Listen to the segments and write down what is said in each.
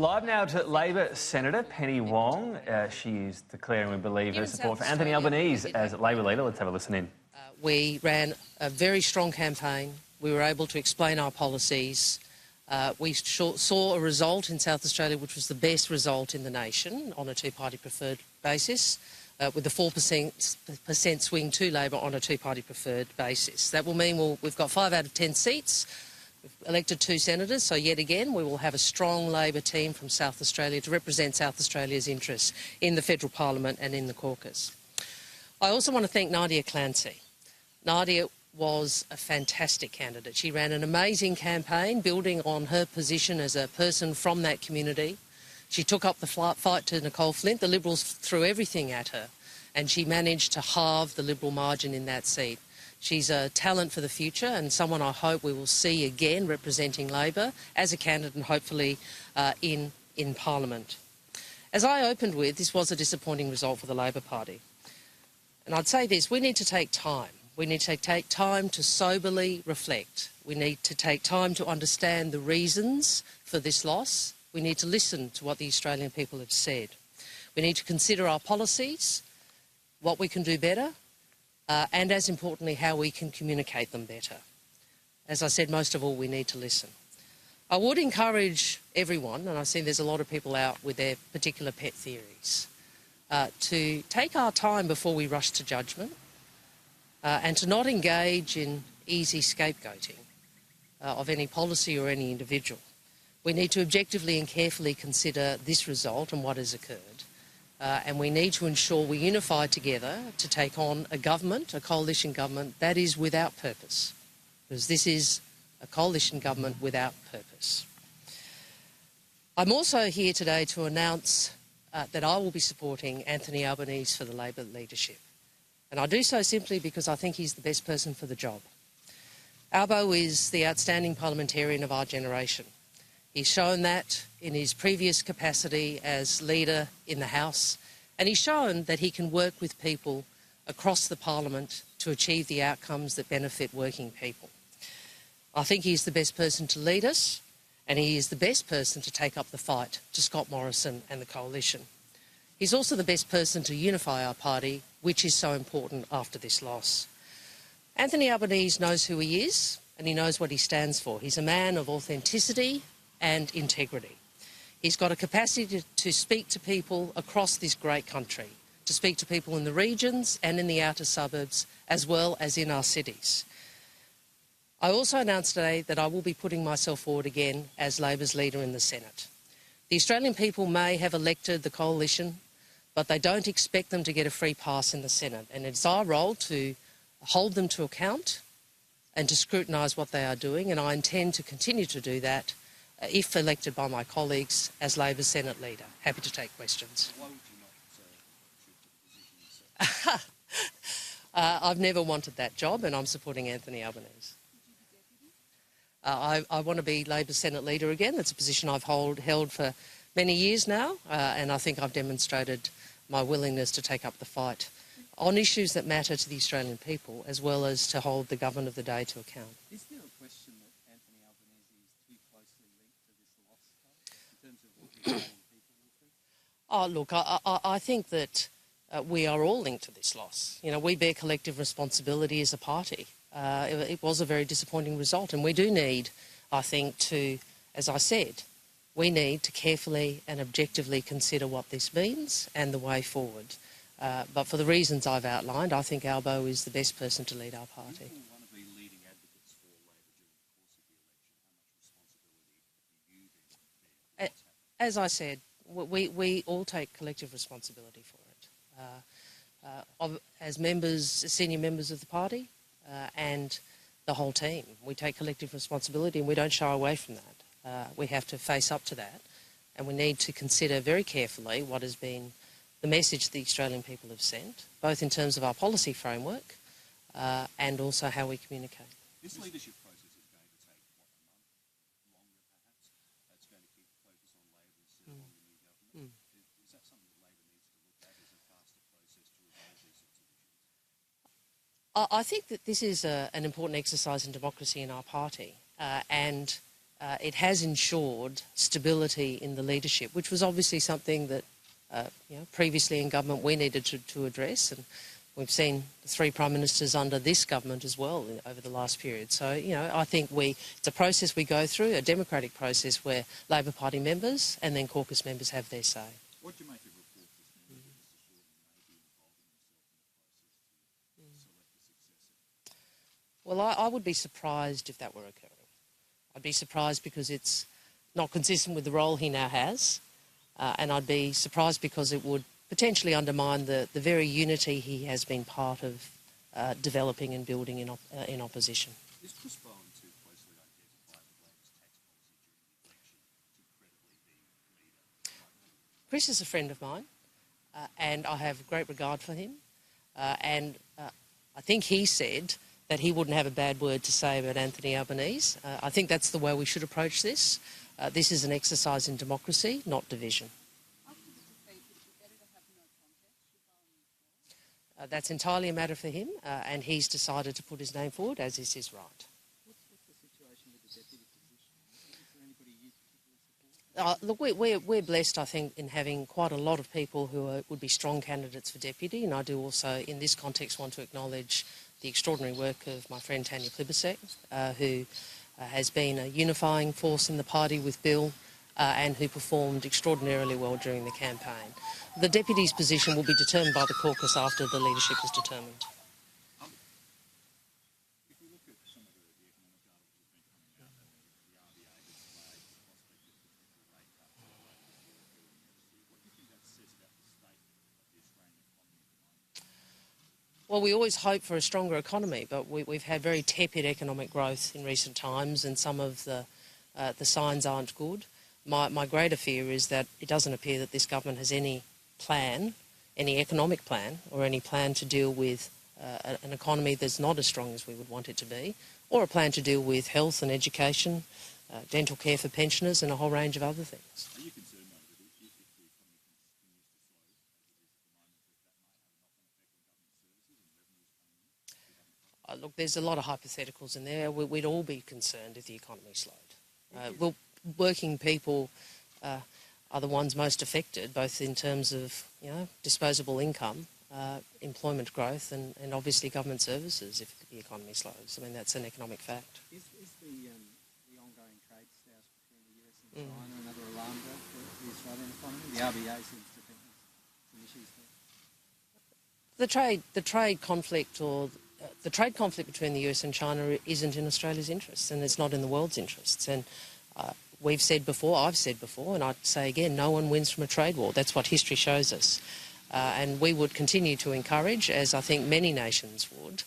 live now to Labor Senator Penny Wong. She is declaring, we believe, her support for Anthony Albanese as Labor leader. Let's have a listen in. We ran a very strong campaign. We were able to explain our policies. We saw a result in South Australia which was the best result in the nation on a two-party preferred basis, with a 4% swing to Labor on a two-party preferred basis. That will mean we've got 5 out of 10 seats. We've elected 2 senators, so yet again we will have a strong Labor team from South Australia to represent South Australia's interests in the federal parliament and in the caucus. I also want to thank Nadia Clancy. Nadia was a fantastic candidate. She ran an amazing campaign building on her position as a person from that community. She took up the fight to Nicole Flint. The Liberals threw everything at her and she managed to halve the Liberal margin in that seat. She's a talent for the future and someone I hope we will see again representing Labor as a candidate and hopefully in Parliament. As I opened with, this was a disappointing result for the Labor Party. And I'd say this, we need to take time. We need to take time to soberly reflect. We need to take time to understand the reasons for this loss. We need to listen to what the Australian people have said. We need to consider our policies, what we can do better, and as importantly, how we can communicate them better. As I said, most of all, we need to listen. I would encourage everyone, and I see there's a lot of people out with their particular pet theories, to take our time before we rush to judgment, and to not engage in easy scapegoating of any policy or any individual. We need to objectively and carefully consider this result and what has occurred. And we need to ensure we unify together to take on a government, a coalition government, that is without purpose. Because this is a coalition government without purpose. I'm also here today to announce that I will be supporting Anthony Albanese for the Labor leadership. And I do so simply because I think he's the best person for the job. Albo is the outstanding parliamentarian of our generation. He's shown that in his previous capacity as leader in the House, and he's shown that he can work with people across the parliament to achieve the outcomes that benefit working people. I think he's the best person to lead us, and he is the best person to take up the fight to Scott Morrison and the coalition. He's also the best person to unify our party, which is so important after this loss. Anthony Albanese knows who he is, and he knows what he stands for. He's a man of authenticity and integrity. He's got a capacity to speak to people across this great country, to speak to people in the regions and in the outer suburbs, as well as in our cities. I also announced today that I will be putting myself forward again as Labor's leader in the Senate. The Australian people may have elected the coalition, but they don't expect them to get a free pass in the Senate. And it's our role to hold them to account and to scrutinise what they are doing. And I intend to continue to do that if elected by my colleagues as Labor's Senate leader. Happy to take questions. Why would you not shoot the position yourself? I've never wanted that job and I'm supporting Anthony Albanese. I want to be Labor's Senate leader again. That's a position I've held for many years now, and I think I've demonstrated my willingness to take up the fight on issues that matter to the Australian people, as well as to hold the government of the day to account. Is there a question that Anthony Albanese is too closely linked to this loss, though, in terms of what the Australian people will think? Oh, look, I think that we are all linked to this loss. You know, we bear collective responsibility as a party. It was a very disappointing result, and we do need, I think, to, as I said, we need to carefully and objectively consider what this means and the way forward. But for the reasons I've outlined, I think Albo is the best person to lead our party. People want to be leading advocates for Labor during the course of the election. How much responsibility do you bear? As I said, we all take collective responsibility for it. As members, senior members of the party and the whole team, we take collective responsibility and we don't shy away from that. We have to face up to that, and we need to consider very carefully what has been the message the Australian people have sent, both in terms of our policy framework and also how we communicate. This leadership process is going to take, what, a month longer perhaps? It's going to keep the focus on Labor instead of on the new government. Is that something that Labor needs to look at as a faster process to resolve these sorts of issues? I think that this is an important exercise in democracy in our party, and it has ensured stability in the leadership, which was obviously something that previously in government we needed to address, and we've seen 3 Prime Ministers under this government as well over the last period. So, I think it's a process we go through, a democratic process where Labor Party members and then caucus members have their say. What do you make of reports this morning that Mr Shorten may be involving himself in the process to select a successor? Well, I would be surprised if that were occurring. I'd be surprised because it's not consistent with the role he now has, and I'd be surprised because it would potentially undermine the very unity he has been part of developing and building in opposition. Is Chris Bowen too closely identified with Labor's tax policy during the election to credibly be leader? Chris is a friend of mine, and I have great regard for him, and I think he said that he wouldn't have a bad word to say about Anthony Albanese. I think that's the way we should approach this. This is an exercise in democracy, not division. That's entirely a matter for him, and he's decided to put his name forward, as is his right. What's the situation with the deputy position? Is there anybody you particularly support? Look, we're blessed, I think, in having quite a lot of people who would be strong candidates for deputy, and I do also, in this context, want to acknowledge the extraordinary work of my friend Tanya Plibersek, who has been a unifying force in the party with Bill and who performed extraordinarily well during the campaign. The deputy's position will be determined by the caucus after the leadership is determined. If we look at some of the economic data that has been coming out, the RBA has flagged the prospect of potential rate cuts in the Labor next year. What do you think that says about the state of the Australian economy at the moment? Well, we always hope for a stronger economy, but we've had very tepid economic growth in recent times, and some of the signs aren't good. My greater fear is that it doesn't appear that this government has any plan, any economic plan, or any plan to deal with an economy that's not as strong as we would want it to be, or a plan to deal with health and education, dental care for pensioners, and a whole range of other things. Are you concerned, though, that if the economy continues to slow, as it is at the moment, that that might have a knock-on effect on government services and revenues coming in? Look, there's a lot of hypotheticals in there. We'd all be concerned if the economy slowed. Working people are the ones most affected, both in terms of disposable income, employment growth, and obviously government services if the economy slows. I mean, that's an economic fact. Is the ongoing trade stoush between the US and China another alarm bell for the Australian economy? The RBA seems to think there's some issues there. The trade conflict the trade conflict between the US and China isn't in Australia's interests, and it's not in the world's interests. And we've said before, I've said before, and I'd say again, no one wins from a trade war. That's what history shows us. And we would continue to encourage, as I think many nations would,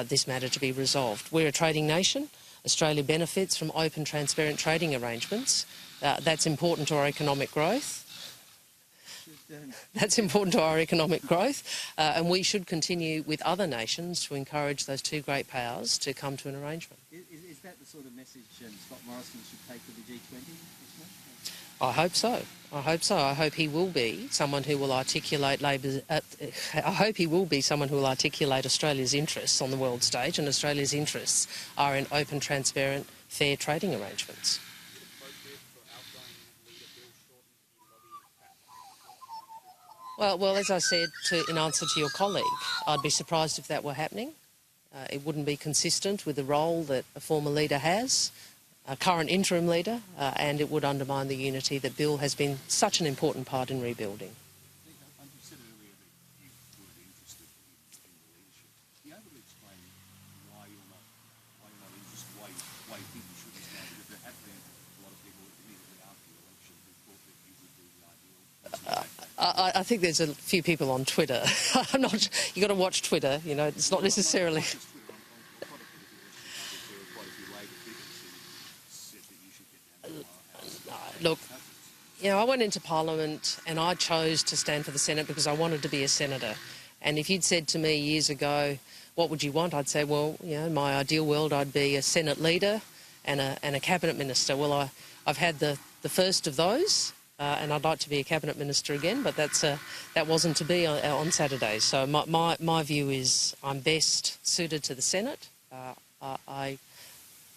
this matter to be resolved. We're a trading nation. Australia benefits from open, transparent trading arrangements. That's important to our economic growth. That's important to our economic growth, and we should continue with other nations to encourage those two great powers to come to an arrangement. Is that the sort of message Scott Morrison should take to the G20 this month? I hope so. I hope so. I hope he will be someone who will articulate Labor's. I hope he will be someone who will articulate Australia's interests on the world stage, and Australia's interests are in open, transparent, fair trading arrangements. Well, as I said in answer to your colleague, I'd be surprised if that were happening. It wouldn't be consistent with the role that a former leader has, a current interim leader, and it would undermine the unity that Bill has been such an important part in rebuilding. You said earlier that you were interested in the leadership. Are you able to explain why you're not interested, why you think you should be staying? Because there have been a lot of people immediately after the election who thought that you would be the ideal. I think there's a few people on Twitter. I'm not. You got to watch Twitter. It's not necessarily. Look, I went into Parliament and I chose to stand for the Senate because I wanted to be a senator. And if you'd said to me years ago, what would you want? I'd say, well, in my ideal world, I'd be a Senate leader and a cabinet minister. Well, I've had the first of those. And I'd like to be a cabinet minister again, but that wasn't to be on Saturday. So my view is I'm best suited to the Senate. I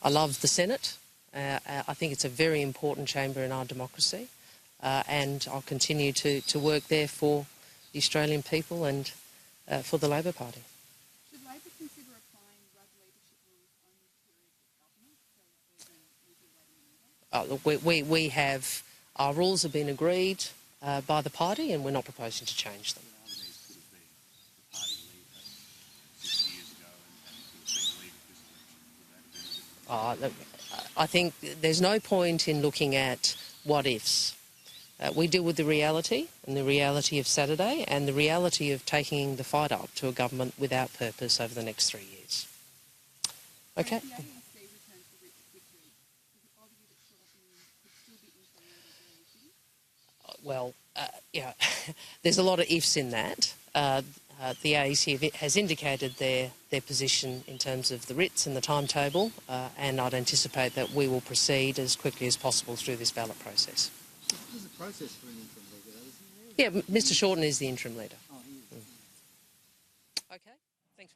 love the Senate. I think it's a very important chamber in our democracy, and I'll continue to work there for the Australian people and for the Labor Party. Should Labor consider applying RUD leadership rules only to periods of government so that there's an easy waiting order? We have, our rules have been agreed by the party, and we're not proposing to change them. Albanese could have been the party leader 6 years ago and could have been leader this election. Would that have been a different? I think there's no point in looking at what ifs. We deal with the reality, and the reality of Saturday, and the reality of taking the fight up to a government without purpose over the next 3 years. Okay? If the ANC returns the victory, does it bother you that Shorten could still be interim leader of the ANC? Well, yeah, there's a lot of ifs in that. The AEC has indicated their position in terms of the writs and the timetable, and I'd anticipate that we will proceed as quickly as possible through this ballot process. There's a process for an interim leader, though, isn't there? Yeah, Mr Shorten is the interim leader. Oh, he is. Okay.